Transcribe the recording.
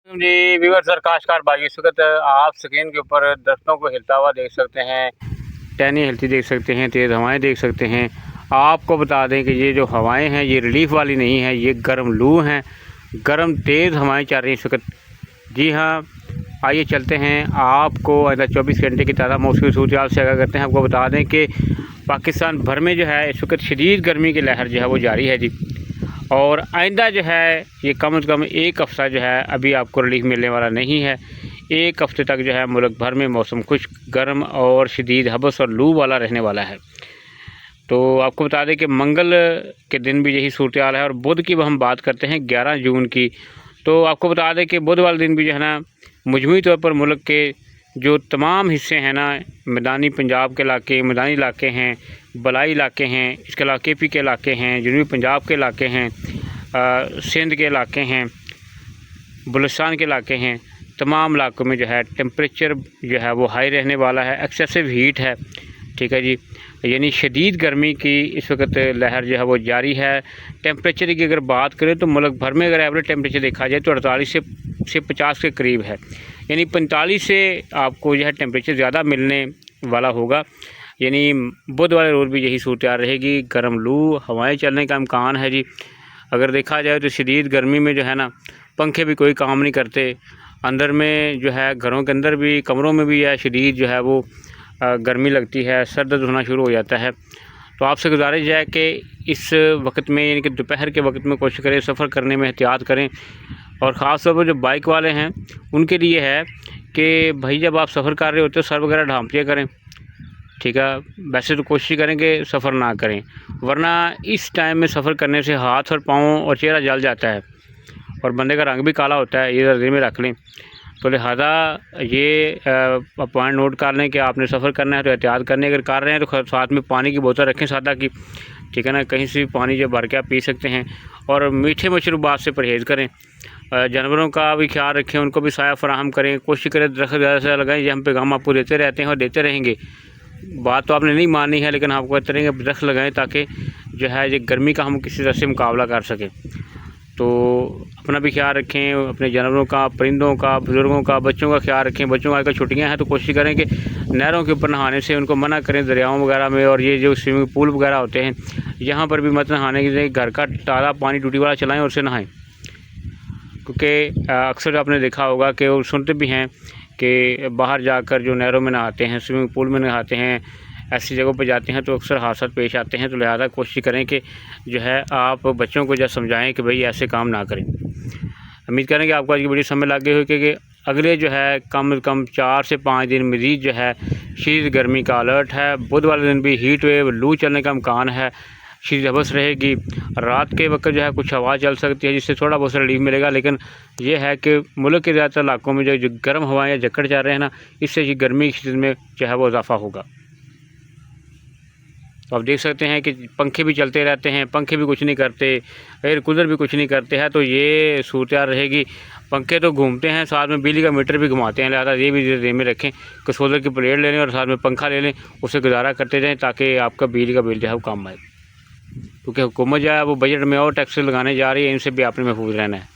जी viewers और काश्तकार भाई, इस वक्त आप स्क्रीन के ऊपर दरख्तों को हिलता हुआ देख सकते हैं, टहनी हिलती देख सकते हैं, तेज़ हवाएं देख सकते हैं। आपको बता दें कि ये जो हवाएं हैं ये रिलीफ वाली नहीं है, ये गर्म लू हैं, गर्म तेज़ हवाएं चल रही हैं इस वक्त। जी हाँ, आइए चलते हैं, आपको आइंदा 24 घंटे की ताज़ा मौसमी सूरत से आगाह करते हैं। आपको बता दें कि पाकिस्तान भर में जो है इस वक्त शदीद गर्मी की लहर जो है वो जारी है जी, और आइंदा जो है ये कम से कम एक हफ़्ता जो है अभी आपको रिलीफ मिलने वाला नहीं है। एक हफ़्ते तक जो है मुल्क भर में मौसम खुश्क, गर्म और शदीद हबस और लू वाला रहने वाला है। तो आपको बता दें कि मंगल के दिन भी यही सूरत हाल है, और बुध की हम बात करते हैं 11 जून की। तो आपको बता दें कि बुध वाले दिन भी जो है ना मजमूई तौर पर मुल्क के जो तमाम हिस्से हैं ना, मैदानी पंजाब के इलाके, मैदानी इलाके हैं, बलाई इलाके हैं, इसके अलावा KP के इलाके हैं, जनूबी पंजाब के इलाके हैं, सिंध के इलाके हैं, बलूचिस्तान के इलाके हैं, तमाम इलाकों में जो है टेम्परेचर जो है वो हाई रहने वाला है, एक्सेसिव हीट है। ठीक है जी, यानी शदीद गर्मी की इस वक्त लहर जो है वो जारी है। टेम्परेचर की अगर बात करें तो मुल्क भर में अगर एवरेज टेम्परेचर देखा जाए तो 48 से 50 के करीब है, यानी 45 से आपको जो है टेम्परेचर ज़्यादा मिलने वाला होगा। यानी बुध वाले रोज़ भी यही सूरत रहेगी, गर्म लू हवाएं चलने का इम्कान है जी। अगर देखा जाए तो शदीद गर्मी में जो है ना पंखे भी कोई काम नहीं करते, अंदर में जो है घरों के अंदर भी, कमरों में भी शदीद जो है वो गर्मी लगती है, सर दर्द होना शुरू हो जाता है। तो आपसे गुजारिश है कि इस वक्त में यानी कि दोपहर के वक्त में कोशिश करें सफ़र करने में एहतियात करें, और ख़ास तौर पर जो बाइक वाले हैं उनके लिए है कि भाई जब आप सफ़र कर रहे होते हो सर वगैरह ढाँप लिया करें। ठीक है, वैसे तो कोशिश करें कि सफ़र ना करें, वरना इस टाइम में सफ़र करने से हाथ और पाँव और चेहरा जल जाता है और बंदे का रंग भी काला होता है, ये नज़र में रख लें। तो लिहाजा ये पॉइंट नोट कर लें कि आपने सफ़र करना है तो एहतियात करने, अगर कर रहे हैं तो साथ में पानी की बोतल रखें सादा की। ठीक है ना, कहीं से भी पानी जो भर के आप पी सकते हैं, और मीठे मशरूबात से परहेज़ करें। जानवरों का भी ख्याल रखें, उनको भी साया फराहम करें, कोशिश करें दरख्त ज़्यादा से लगाएं। ये हम पैगाम आपको देते रहते हैं और देते रहेंगे। बात तो आपने नहीं माननी है, लेकिन आपको कहते रहेंगे दरख्त लगाएं ताकि जो है ये गर्मी का हम किसी तरह से मुकाबला कर सकें। तो अपना भी ख्याल रखें, अपने जानवरों का, परिंदों का, बुज़ुर्गों का, बच्चों का ख्याल रखें। बच्चों को आजकल छुट्टियां हैं तो कोशिश करें कि नहरों के ऊपर नहाने से उनको मना करें, दरियाओं वगैरह में, और ये जो स्विमिंग पूल वगैरह होते हैं यहाँ पर भी मत नहाने के लिए, घर का ताज़ा पानी टूटी वाला चलाएँ और उससे नहाएँ। क्योंकि अक्सर आपने देखा होगा कि वो सुनते भी हैं कि बाहर जाकर जो नहरों में नहाते हैं, स्विमिंग पूल में नहाते हैं, ऐसी जगहों पर जाते हैं तो अक्सर हादसा पेश आते हैं। तो लिहाजा कोशिश करें कि जो है आप बच्चों को जब समझाएं कि भाई ऐसे काम ना करें। उम्मीद करें कि आपको आज की वीडियो समझ लग गई हो कि अगले जो है कम से कम 4 से 5 दिन मज़ीद जो है शदीद गर्मी का अलर्ट है। बुध वाले दिन भी हीट वेव, लू चलने का इम्कान है, शदीद हबस रहेगी। रात के वक्त जो है कुछ हवा चल सकती है जिससे थोड़ा बहुत रिलीफ मिलेगा, लेकिन यह है कि मुल्क के ज़्यादातर इलाकों में जो गर्म हवाएँ या जकड़ जा रहे हैं ना, इससे ये गर्मी की शिद्दत में जो है वो इजाफा होगा। तो आप देख सकते हैं कि पंखे भी चलते रहते हैं, पंखे भी कुछ नहीं करते, एयर कूलर भी कुछ नहीं करते हैं। तो ये सूरत रहेगी। पंखे तो घूमते हैं, साथ में बिजली का मीटर भी घुमाते हैं, लिहाजा ये भी ध्यान में रखें कि सोलर की प्लेट ले लें और साथ में पंखा ले लें, उससे गुजारा करते जाएं ताकि आपका बिजली का बिल जो है वो कम आए। क्योंकि हुकूमत जो है वो बजट में और टैक्स लगाने जा रही है, इनसे भी आपने महफूज रहना है।